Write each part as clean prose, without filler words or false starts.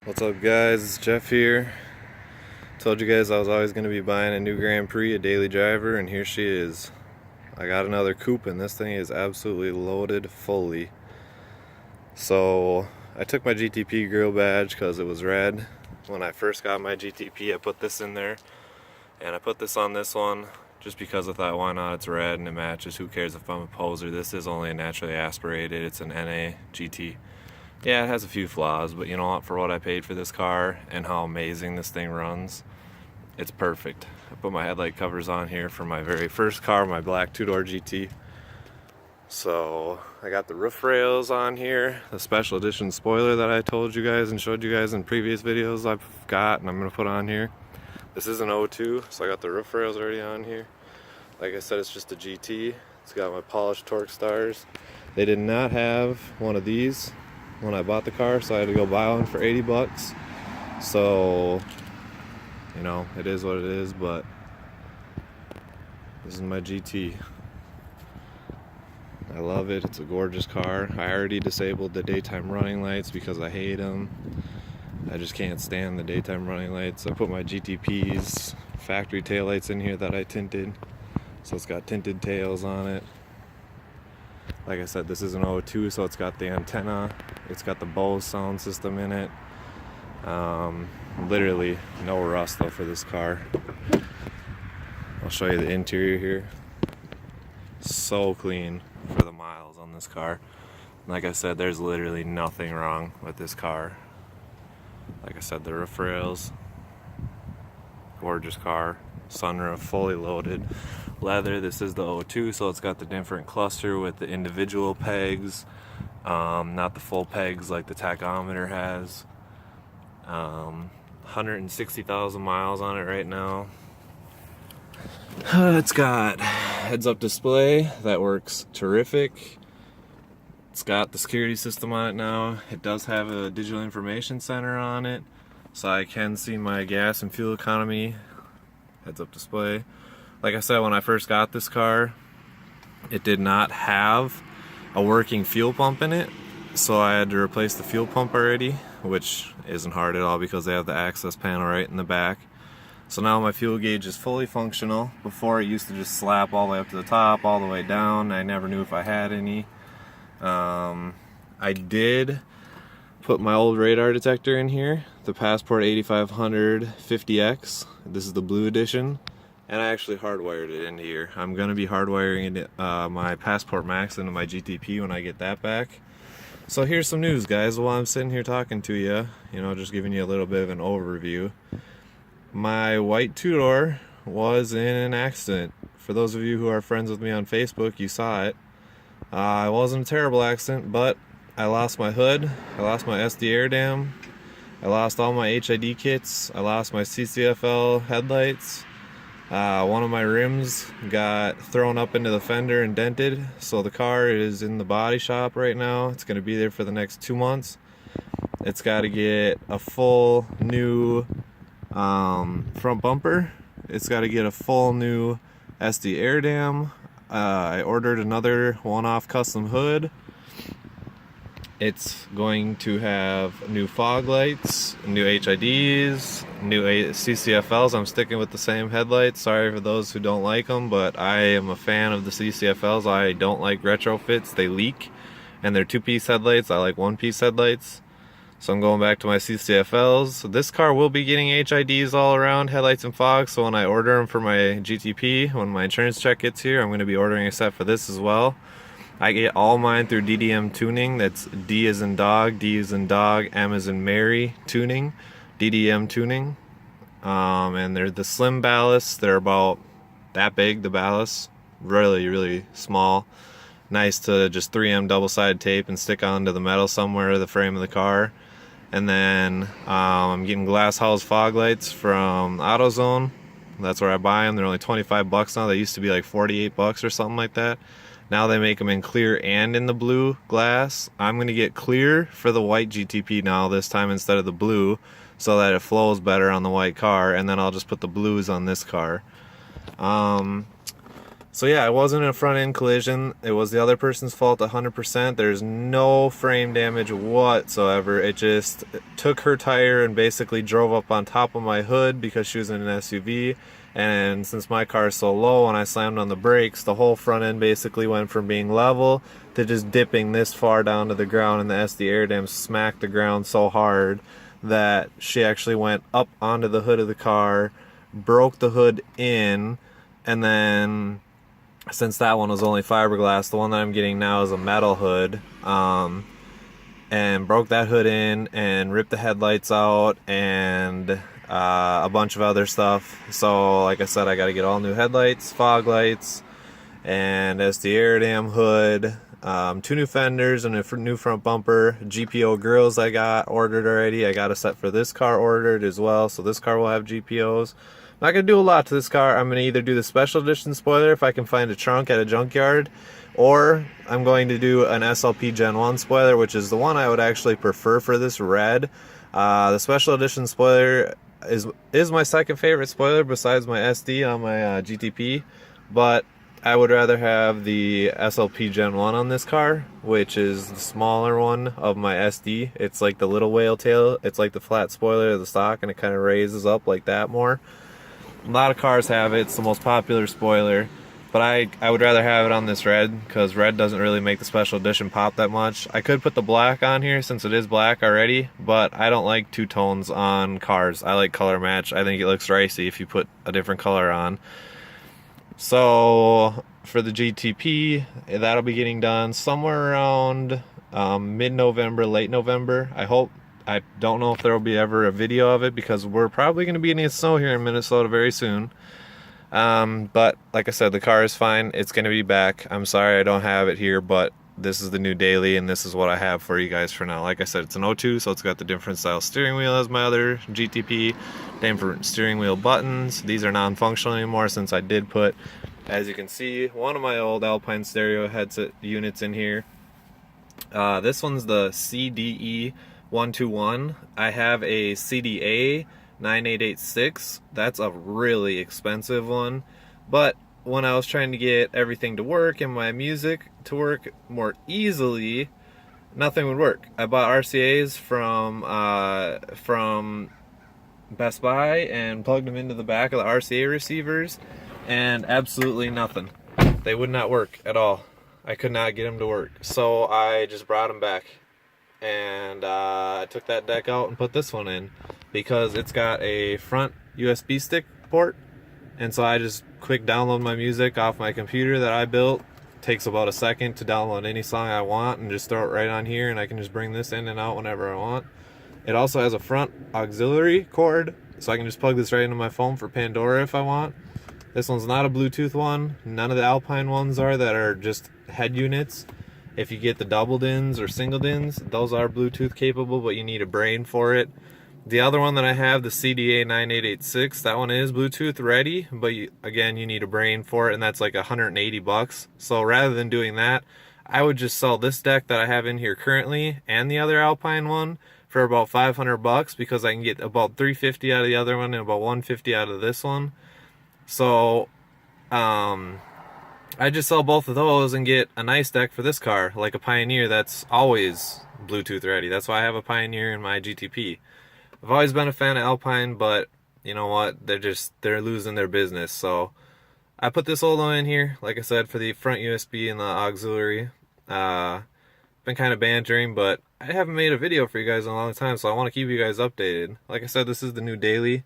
What's up guys, it's Jeff here. Told you guys I was always going to be buying a new Grand Prix, a daily driver, and here she is. I got another coupe and this thing is absolutely loaded fully. So I took my GTP grill badge because it was red. When I first got my GTP I put this in there, and I put this on this one just because I thought, why not, it's red and it matches, who cares if I'm a poser. This is only a naturally aspirated, it's an NA GT. Yeah, it has a few flaws, but you know what, for what I paid for this car and how amazing this thing runs, it's perfect. I put my headlight covers on here for my very first car, my black two-door GT. So I got the roof rails on here, the special edition spoiler that I told you guys and showed you guys in previous videos I've got and I'm going to put on here. This is an 02, so I got the roof rails already on here. Like I said, it's just a GT. It's got my polished torque stars. They did not have one of these when I bought the car, so I had to go buy one for 80 bucks. So, you know, it is what it is, but this is my GT. I love it. It's a gorgeous car. I already disabled the daytime running lights because I hate them. I just can't stand the daytime running lights. I put my GTP's factory taillights in here that I tinted, so it's got tinted tails on it. Like I said, this is an 02, so it's got the antenna, it's got the Bose sound system in it. Literally no rust though for this car. I'll show you the interior here. So clean for the miles on this car. Like I said, there's literally nothing wrong with this car. Like I said, the roof rails, gorgeous car, sunroof fully loaded. Leather, this is the 02, so it's got the different cluster with the individual pegs, not the full pegs like the tachometer has. 160,000 miles on it right now. It's got heads-up display that works terrific. It's got the security system on it now. It does have a digital information center on it, so I can see my gas and fuel economy. Heads-up display. Like I said, when I first got this car, it did not have a working fuel pump in it, so I had to replace the fuel pump already, which isn't hard at all because they have the access panel right in the back. So now my fuel gauge is fully functional. Before, it used to just slap all the way up to the top, all the way down. I never knew if I had any. I did put my old radar detector in here, the Passport 8500 50X. This is the blue edition. And I actually hardwired it into here. I'm going to be hardwiring it, my Passport Max into my GTP when I get that back. So here's some news, guys, while I'm sitting here talking to you, just giving you a little bit of an overview. My white two-door was in an accident. For those of you who are friends with me on Facebook, you saw it. It wasn't a terrible accident, but I lost my hood, I lost my SD air dam, I lost all my HID kits, I lost my CCFL headlights. One of my rims got thrown up into the fender and dented, so the car is in the body shop right now. It's going to be there for the next 2 months. It's got to get a full new front bumper. It's got to get a full new SD air dam. I ordered another one-off custom hood. It's going to have new fog lights, new HIDs, new CCFLs. I'm sticking with the same headlights. Sorry for those who don't like them, but I am a fan of the CCFLs. I don't like retrofits. They leak, and they're two-piece headlights. I like one-piece headlights. So I'm going back to my CCFLs. So this car will be getting HIDs all around, headlights and fog. So when I order them for my GTP, when my insurance check gets here, I'm going to be ordering a set for this as well. I get all mine through DDM Tuning. That's D as in dog, D as in dog, M as in Mary tuning, DDM Tuning. And they're the slim ballasts. They're about that big, the ballasts. Really, really small. Nice to just 3M double-sided tape and stick onto the metal somewhere, the frame of the car. And then I'm getting glass house fog lights from AutoZone. That's where I buy them. They're only 25 bucks now. They used to be like 48 bucks or something like that. Now they make them in clear and in the blue glass. I'm going to get clear for the white GTP now this time instead of the blue, so that it flows better on the white car, and then I'll just put the blues on this car. So yeah, it wasn't a front end collision. It was the other person's fault 100%. There's no frame damage whatsoever. It just took her tire and basically drove up on top of my hood because she was in an SUV. And since my car is so low, when I slammed on the brakes, the whole front end basically went from being level to just dipping this far down to the ground, and the SD air dam smacked the ground so hard that she actually went up onto the hood of the car, broke the hood in, and then since that one was only fiberglass, the one that I'm getting now is a metal hood, and broke that hood in and ripped the headlights out and a bunch of other stuff. So like I said, I got to get all new headlights, fog lights, and SD air dam hood, 2 new fenders and a new front bumper. GPO grills I got ordered already. I got a set for this car ordered as well, so this car will have GPOs. Not going to do a lot to this car. I'm going to either do the special edition spoiler if I can find a trunk at a junkyard, or I'm going to do an SLP Gen 1 spoiler, which is the one I would actually prefer for this red. The special edition spoiler is my second favorite spoiler besides my SD on my GTP, but I would rather have the SLP Gen 1 on this car, which is the smaller one of my SD. It's like the little whale tail. It's like the flat spoiler of the stock, and it kind of raises up like that more. A lot of cars have it. It's the most popular spoiler, but I would rather have it on this red because red doesn't really make the special edition pop that much. I could put the black on here since it is black already, but I don't like two tones on cars. I like color match. I think it looks ricey if you put a different color on. So for the GTP, that'll be getting done somewhere around mid-November, late November, I hope. I don't know if there will be ever a video of it because we're probably going to be in snow here in Minnesota very soon. But like I said, the car is fine. It's going to be back. I'm sorry I don't have it here, but this is the new daily, and this is what I have for you guys for now. Like I said, it's an 02, so it's got the different style steering wheel as my other GTP, different steering wheel buttons. These are non-functional anymore since I did put, as you can see, one of my old Alpine stereo headset units in here. This one's the CDE 121. I have a CDA 9886. That's a really expensive one, but when I was trying to get everything to work and my music to work more easily, nothing would work. I bought RCAs from Best Buy and plugged them into the back of the RCA receivers, and absolutely nothing. They would not work at all. I could not get them to work, so I just brought them back. And I took that deck out and put this one in because it's got a front USB stick port, and so I just quick download my music off my computer that I built. Takes about a second to download any song I want and just throw it right on here, and I can just bring this in and out whenever I want. It also has a front auxiliary cord, so I can just plug this right into my phone for Pandora if I want. This one's not a Bluetooth one. None of the Alpine ones are that are just head units. If you get the doubled ins or singled ins, those are Bluetooth capable, but you need a brain for it. The other one that I have, the CDA 9886, that one is Bluetooth ready, but again, you need a brain for it, and that's like 180 bucks. So rather than doing that, I would just sell this deck that I have in here currently and the other Alpine one for about 500 bucks because I can get about 350 out of the other one and about 150 out of this one. So, I just sell both of those and get a nice deck for this car, like a Pioneer that's always Bluetooth ready. That's why I have a Pioneer in my GTP. I've always been a fan of Alpine, but you know what? They're losing their business. So I put this old one in here, like I said, for the front USB and the auxiliary. Been kind of bantering, but I haven't made a video for you guys in a long time, so I want to keep you guys updated. Like I said, this is the new daily.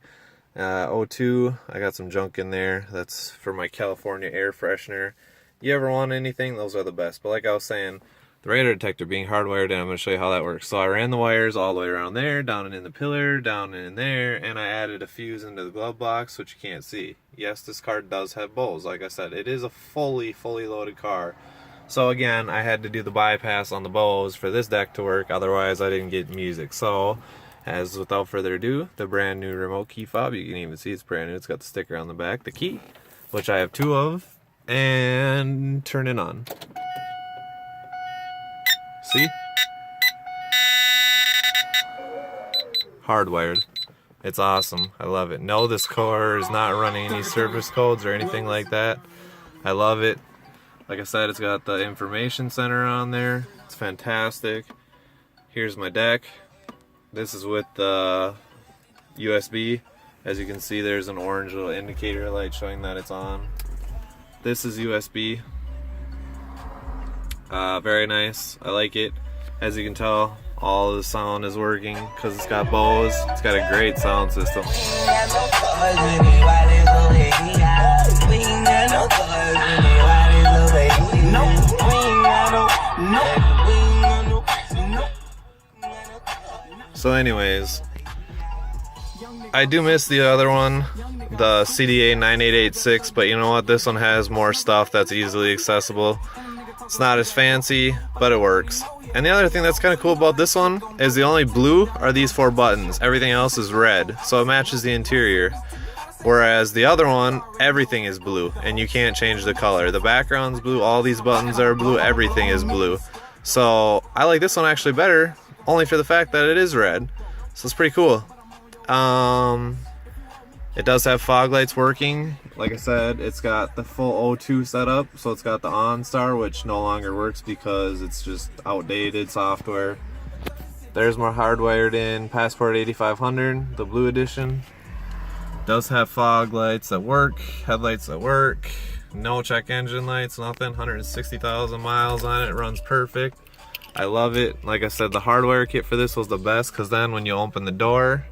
02, I got some junk in there. That's for my California air freshener. You ever want anything, those are the best. But like I was saying, the radar detector being hardwired, and I'm going to show you how that works. So I ran the wires all the way around there, down and in the pillar, down and in there, and I added a fuse into the glove box, which you can't see. Yes, this car does have bows. Like I said, it is a fully loaded car. So again, I had to do the bypass on the bows for this deck to work, otherwise I didn't get music. So, as without further ado, the brand new remote key fob. You can even see it's brand new. It's got the sticker on the back, the key, which I have 2 of, and turn it on. See? Hardwired. It's awesome. I love it. No, this car is not running any service codes or anything like that. I love it. Like I said, it's got the information center on there. It's fantastic. Here's my deck. This is with the USB. As you can see, there's an orange little indicator light showing that it's on. This is USB. Very nice. I like it. As you can tell, all the sound is working because it's got Bose. It's got a great sound system. So anyways, I do miss the other one, the CDA 9886, but you know what? This one has more stuff that's easily accessible. It's not as fancy, but it works. And the other thing that's kind of cool about this one is the only blue are these 4 buttons. Everything else is red, so it matches the interior. Whereas the other one, everything is blue, and you can't change the color. The background's blue, all these buttons are blue, everything is blue. So I like this one actually better, only for the fact that it is red. So it's pretty cool. It does have fog lights working. Like I said, it's got the full O2 setup, so it's got the OnStar, which no longer works because it's just outdated software. There's more hardwired in Passport 8500, the blue edition. Does have fog lights that work, headlights that work, no check engine lights, nothing. 160,000 miles on it, runs perfect. I love it. Like I said, the hardware kit for this was the best because then when you open the door,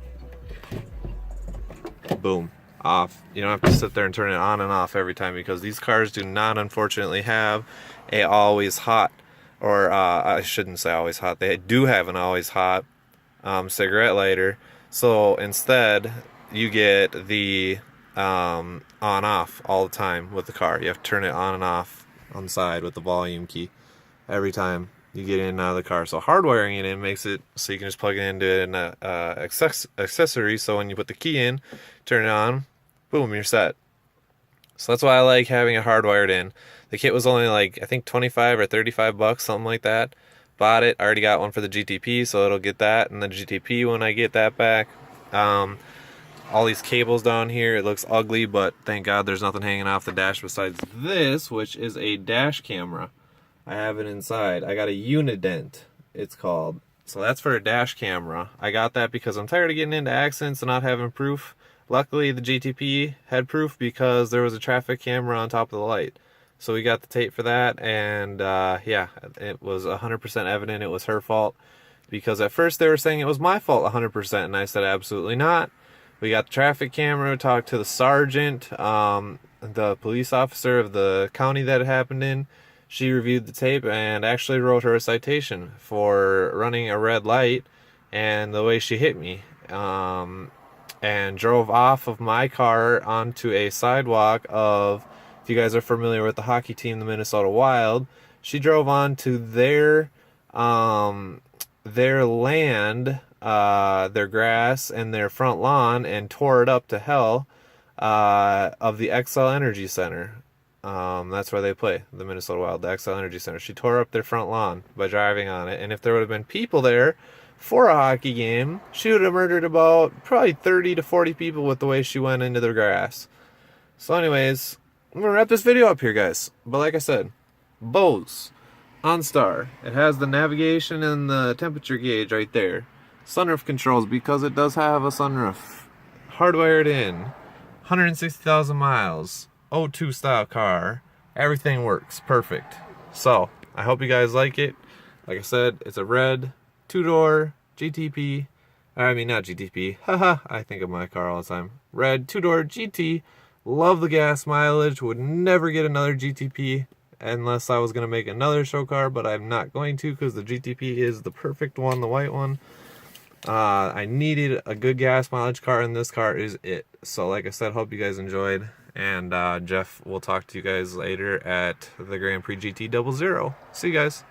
boom, off. You don't have to sit there and turn it on and off every time because these cars do not, unfortunately, have a always hot, or I shouldn't say always hot, they do have an always hot cigarette lighter. So instead, you get the on off all the time with the car. You have to turn it on and off on the side with the volume key every time you get in and out of the car. So hardwiring it in makes it so you can just plug it into an accessory, so when you put the key in, turn it on, boom, you're set. So that's why I like having it hardwired in. The kit was only like, I think 25 or 35 bucks, something like that. Bought it, already got one for the GTP, so it'll get that and the GTP when I get that back. All these cables down here, it looks ugly, but thank God there's nothing hanging off the dash besides this, which is a dash camera. I have it inside. I got a Unident, it's called. So that's for a dash camera. I got that because I'm tired of getting into accidents and not having proof. Luckily, the GTP had proof because there was a traffic camera on top of the light. So we got the tape for that, and yeah, it was 100% evident it was her fault. Because at first they were saying it was my fault 100%, and I said absolutely not. We got the traffic camera, talked to the sergeant, the police officer of the county that it happened in. She reviewed the tape and actually wrote her a citation for running a red light and the way she hit me. And drove off of my car onto a sidewalk of, if you guys are familiar with the hockey team, the Minnesota Wild, she drove onto their land, their grass and their front lawn, and tore it up to hell, of the XL Energy Center. That's where they play, the Minnesota Wild, the XL Energy Center. She tore up their front lawn by driving on it, and if there would have been people there for a hockey game, she would have murdered about probably 30 to 40 people with the way she went into the grass. So anyways, I'm gonna wrap this video up here, guys. But like I said, Bose OnStar. It has the navigation and the temperature gauge right there. Sunroof controls, because it does have a sunroof. Hardwired in. 160,000 miles. O2 style car. Everything works perfect. So, I hope you guys like it. Like I said, it's a red 2-door GTP. I mean, not GTP. Haha, I think of my car all the time. Red 2-door GT. Love the gas mileage. Would never get another GTP unless I was going to make another show car, but I'm not going to because the GTP is the perfect one, the white one. I needed a good gas mileage car, and this car is it. So like I said, hope you guys enjoyed, and Jeff will talk to you guys later at the Grand Prix GT 00. See you guys.